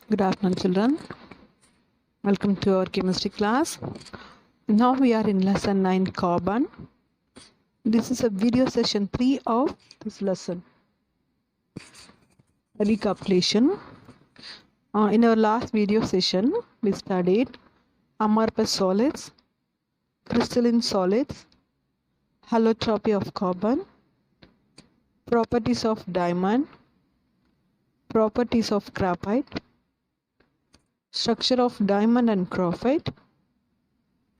Good afternoon, children. Welcome to our chemistry class. Now we are in lesson 9 carbon. This is a video session 3 of this lesson. Recapitulation. In our last video session, we studied amorphous solids, crystalline solids, allotropy of carbon, properties of diamond, properties of graphite, structure of diamond and graphite,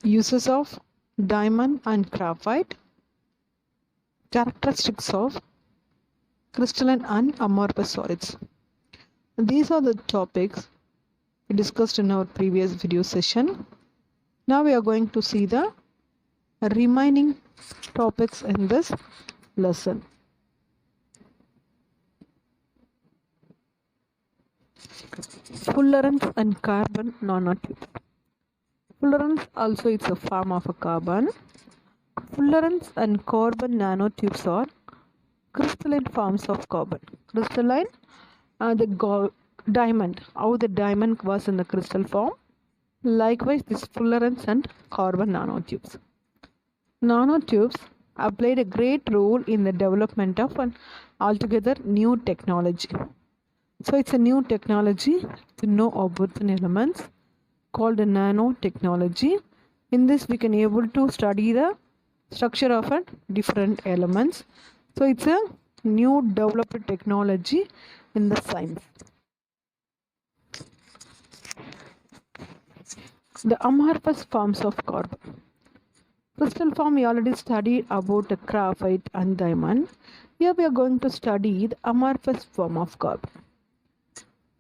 uses of diamond and graphite, characteristics of crystalline and amorphous solids. These are the topics we discussed in our previous video session. Now we are going to see the remaining topics in this lesson. Fullerenes and carbon nanotubes. Fullerenes also is a form of a carbon. Fullerenes and carbon nanotubes are crystalline forms of carbon. Crystalline, diamond, how the diamond was in the crystal form. Likewise, this fullerenes and carbon nanotubes. Nanotubes have played a great role in the development of an altogether new technology. So it's a new technology to know about the elements called the nanotechnology. In this we can able to study the structure of different elements. So it's a new developed technology in the science. The amorphous forms of carbon. Crystal form we already studied about the graphite and diamond. Here we are going to study the amorphous form of carbon.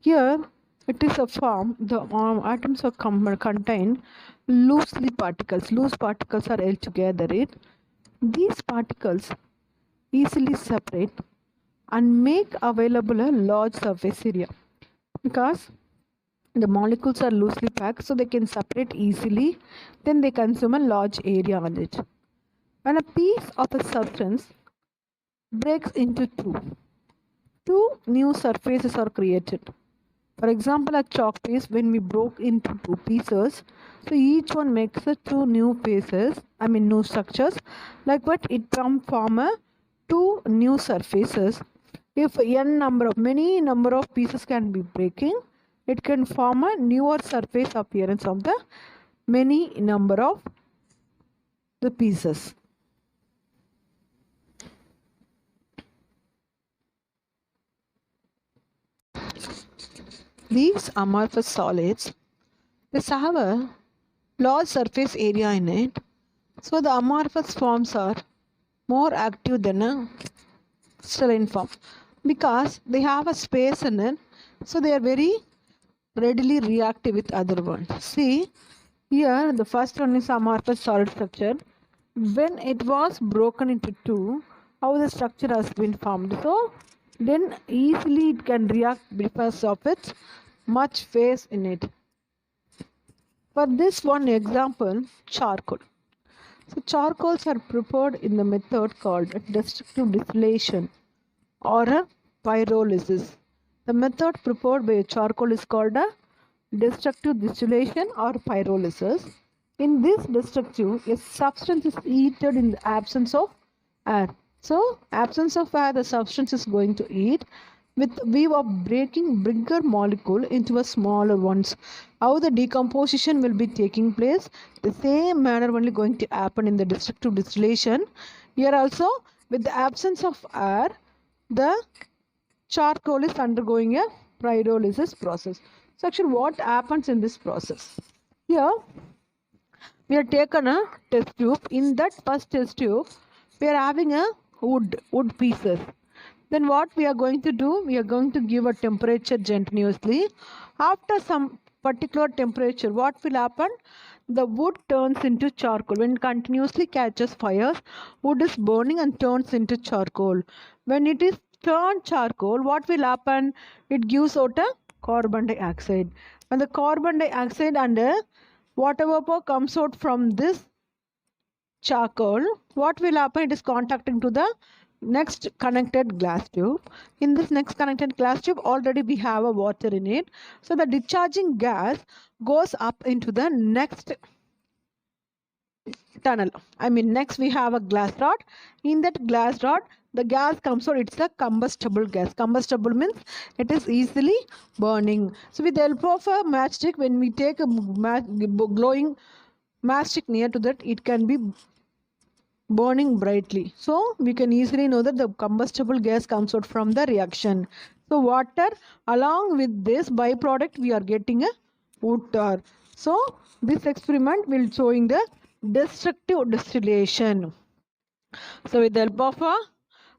Here it is a form, the atoms are contain loosely particles. Loose particles are held together. These particles easily separate and make available a large surface area because the molecules are loosely packed, so they can separate easily. Then they consume a large area on it. When a piece of a substance breaks into two new surfaces are created. For example, a chalk piece, when we broke into two pieces, so each one makes two new pieces, new structures. Like what it can form two new surfaces. If many number of pieces can be breaking, it can form a newer surface appearance of the many number of the pieces. These amorphous solids, they have a large surface area in it. So the amorphous forms are more active than a crystalline form because they have a space in it. So they are very readily reactive with other ones. See, here the first one is amorphous solid structure. When it was broken into two, how the structure has been formed. So then easily it can react because of its much phase in it. For this one example, charcoal. So charcoals are prepared in the method called destructive distillation or a pyrolysis. The method prepared by charcoal is called a destructive distillation or pyrolysis. In this destructive, a substance is heated in the absence of air. So, absence of air, the substance is going to heat with view of breaking bigger molecule into a smaller ones. How the decomposition will be taking place, the same manner only going to happen in the destructive distillation. Here also, with the absence of air, the charcoal is undergoing a pyrolysis process. So actually what happens in this process? Here we are taken a test tube. In that first test tube, we are having a wood pieces. Then what we are going to do? We are going to give a temperature continuously. After some particular temperature, what will happen? The wood turns into charcoal. When it continuously catches fire, wood is burning and turns into charcoal. When it is turned charcoal, what will happen? It gives out a carbon dioxide. When the carbon dioxide and water vapor comes out from this charcoal, what will happen? It is contacting to the next connected glass tube. In this next connected glass tube, already we have a water in it. So the discharging gas goes up into the next tunnel. Next we have a glass rod. In that glass rod, the gas comes out. It's a combustible gas. Combustible means it is easily burning. So with the help of a matchstick, when we take a glowing matchstick near to that, it can be burning brightly. So we can easily know that the combustible gas comes out from the reaction. So water, along with this byproduct, we are getting a wood tar. So this experiment will showing the destructive distillation. So with the help of a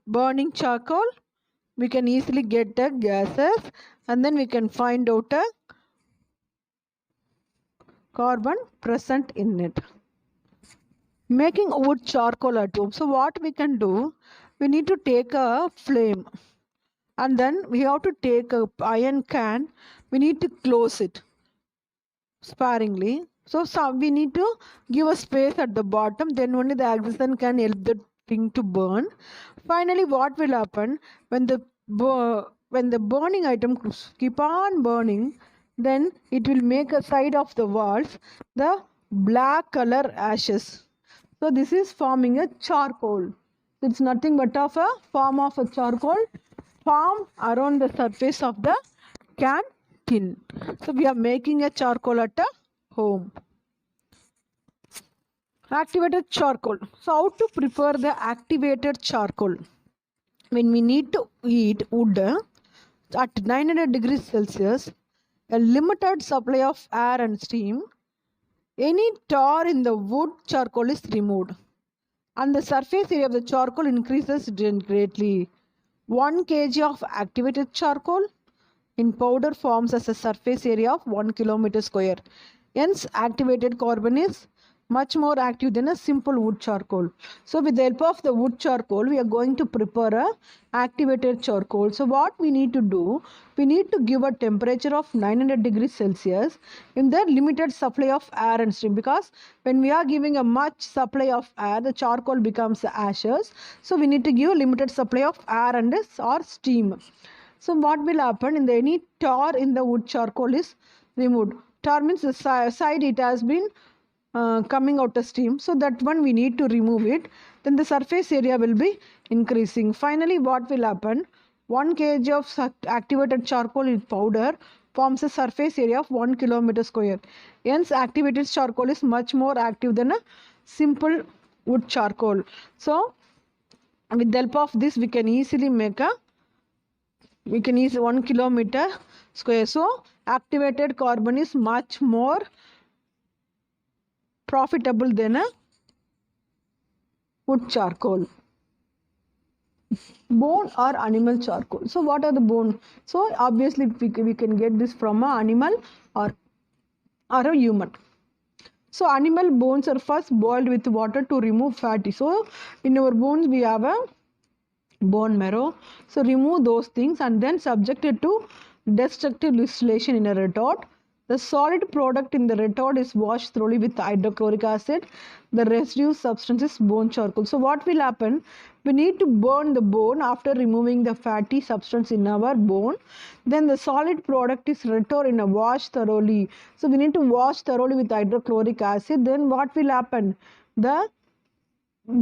burning charcoal, we can easily get the gases, and then we can find out a carbon present in it. Making wood charcoal at home. So what we can do, we need to take a flame, and then we have to take a iron can. We need to close it sparingly. So we need to give a space at the bottom, then only the oxygen can help the thing to burn. Finally, what will happen when the burning item keep on burning, then it will make a side of the walls the black color ashes. So this is forming a charcoal. It's nothing but of a form of a charcoal formed around the surface of the can tin. So we are making a charcoal at a home. Activated charcoal. So how to prepare the activated charcoal? When we need to heat wood at 900 degrees Celsius, a limited supply of air and steam, any tar in the wood charcoal is removed, and the surface area of the charcoal increases greatly. 1 kg of activated charcoal in powder forms as a surface area of 1 kilometer square. Hence, activated carbon is much more active than a simple wood charcoal. So with the help of the wood charcoal, we are going to prepare a activated charcoal. So what we need to do, we need to give a temperature of 900 degrees Celsius in the limited supply of air and steam, because when we are giving a much supply of air, the charcoal becomes ashes. So we need to give a limited supply of air and or steam. So what will happen, in the any tar in the wood charcoal is removed. Tar means the side it has been coming out of steam. So that one we need to remove it. Then the surface area will be increasing. Finally, what will happen? 1 kg of activated charcoal in powder forms a surface area of 1 kilometer square. Hence, activated charcoal is much more active than a simple wood charcoal. So, with the help of this, we can easily make 1 kilometer square. So, activated carbon is much more profitable than a wood charcoal. Bone or animal charcoal. So what are the bone? So obviously we can get this from an animal or a human. So animal bones are first boiled with water to remove fatty. So in our bones we have a bone marrow. So remove those things and then subject it to destructive distillation in a retort. The solid product in the retort is washed thoroughly with hydrochloric acid. The residue substance is bone charcoal. So what will happen? We need to burn the bone after removing the fatty substance in our bone. Then the solid product is retort in a wash thoroughly. So we need to wash thoroughly with hydrochloric acid. Then what will happen? The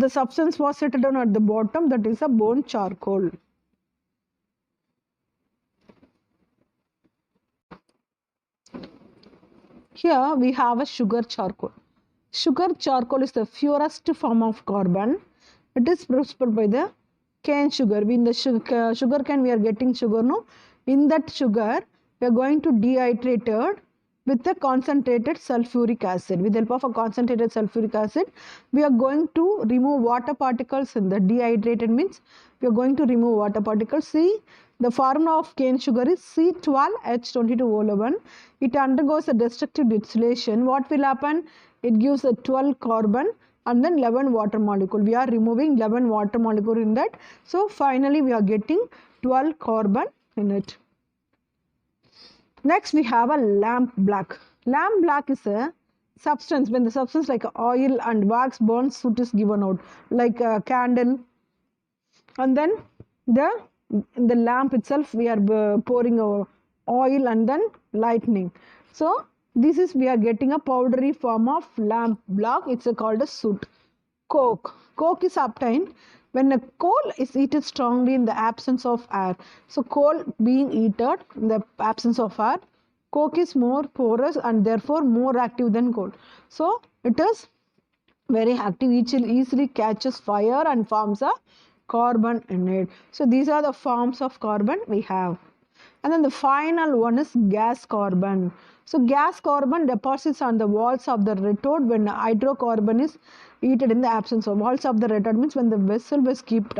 substance was settled down at the bottom, that is a bone charcoal. Here we have a sugar charcoal. Sugar charcoal is the purest form of carbon. It is prepared by the cane sugar. In the sugar cane we are getting sugar, no? In that sugar we are going to dehydrate it with a concentrated sulfuric acid. With the help of a concentrated sulfuric acid, we are going to remove water particles in the dehydrated means we are going to remove water particles. See, the formula of cane sugar is C12H22O11. It undergoes a destructive distillation. What will happen? It gives a 12 carbon and then 11 water molecule. We are removing 11 water molecule in that. So finally we are getting 12 carbon in it. Next we have a lamp black. Lamp black is a substance, when the substance like oil and wax burns, soot is given out, like a candle and then the lamp itself we are pouring our oil and then lightning. So this is we are getting a powdery form of lamp block. It's called a soot. Coke is obtained when a coal is heated strongly in the absence of air. So coal being heated in the absence of air, coke is more porous and therefore more active than coal. So it is very active, easily catches fire and forms a carbon in it. So these are the forms of carbon we have. And then the final one is gas carbon. So gas carbon deposits on the walls of the retort when hydrocarbon is heated in the absence of walls of the retort, means when the vessel was kept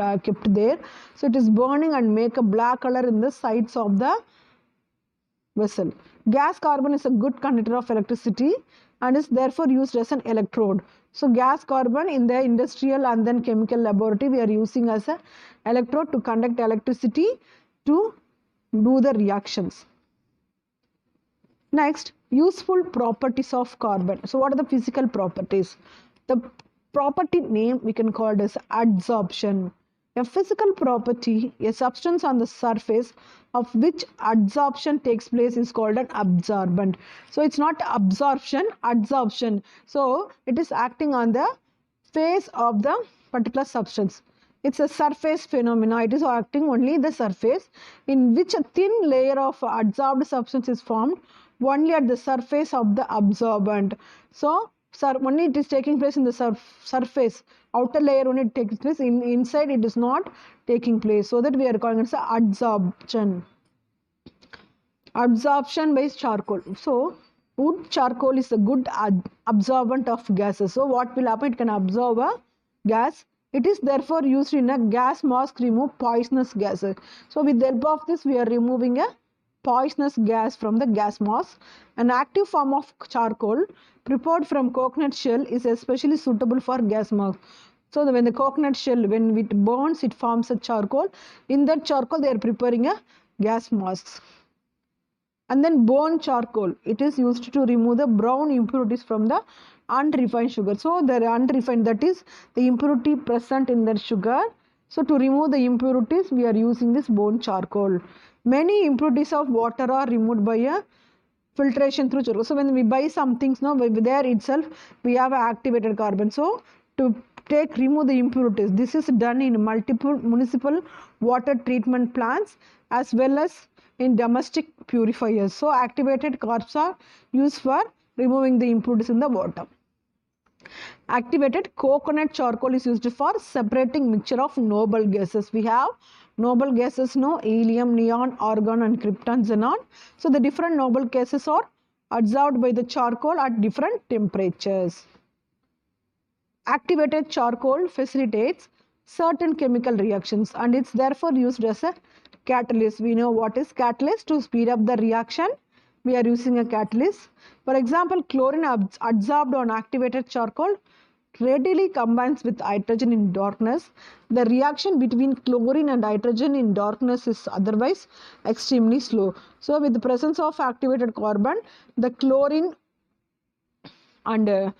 there. So it is burning and make a black color in the sides of the vessel. Gas carbon is a good conductor of electricity and is therefore used as an electrode. So gas carbon in the industrial and then chemical laboratory we are using as a electrode to conduct electricity to do the reactions. Next, useful properties of carbon. So what are the physical properties? The property name we can call it as adsorption. A physical property, a substance on the surface of which adsorption takes place is called an absorbent. So it's not absorption, adsorption. So it is acting on the face of the particular substance. It's a surface phenomena. It is acting only the surface in which a thin layer of adsorbed substance is formed only at the surface of the absorbent. So only it is taking place in the surface, outer layer only it takes place, inside it is not taking place, so that we are calling it adsorption. Absorption by charcoal. So wood charcoal is a good absorbent of gases. So what will happen? It can absorb a gas. It is therefore used in a gas mask to remove poisonous gases. So with the help of this we are removing a poisonous gas from the gas mask. An active form of charcoal prepared from coconut shell is especially suitable for gas mask. So when the coconut shell, when it burns, it forms a charcoal. In that charcoal they are preparing a gas mask. And then bone charcoal, it is used to remove the brown impurities from the unrefined sugar. So the unrefined, that is the impurity present in the sugar. So to remove the impurities we are using this bone charcoal. Many impurities of water are removed by a filtration through charcoal. So when we buy some things now, there itself we have activated carbon. So to remove the impurities, this is done in multiple municipal water treatment plants as well as in domestic purifiers. So activated carbs are used for removing the impurities in the water. Activated coconut charcoal is used for separating mixture of noble gases. We have noble gases, helium, neon, argon and krypton, xenon. So the different noble gases are absorbed by the charcoal at different temperatures. Activated charcoal facilitates certain chemical reactions and it's therefore used as a catalyst. We know what is catalyst. To speed up the reaction we are using a catalyst. For example, chlorine adsorbed on activated charcoal readily combines with hydrogen in darkness. The reaction between chlorine and hydrogen in darkness is otherwise extremely slow. So with the presence of activated carbon, the chlorine and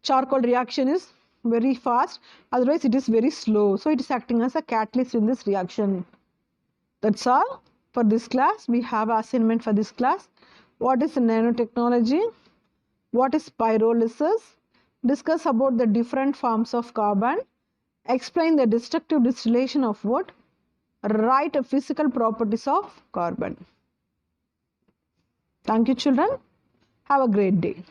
charcoal reaction is very fast, otherwise it is very slow. So it is acting as a catalyst in this reaction. That's all for this class. We have assignment for this class. What is nanotechnology? What is pyrolysis? Discuss about the different forms of carbon. Explain the destructive distillation of wood. Write physical properties of carbon. Thank you, children. Have a great day.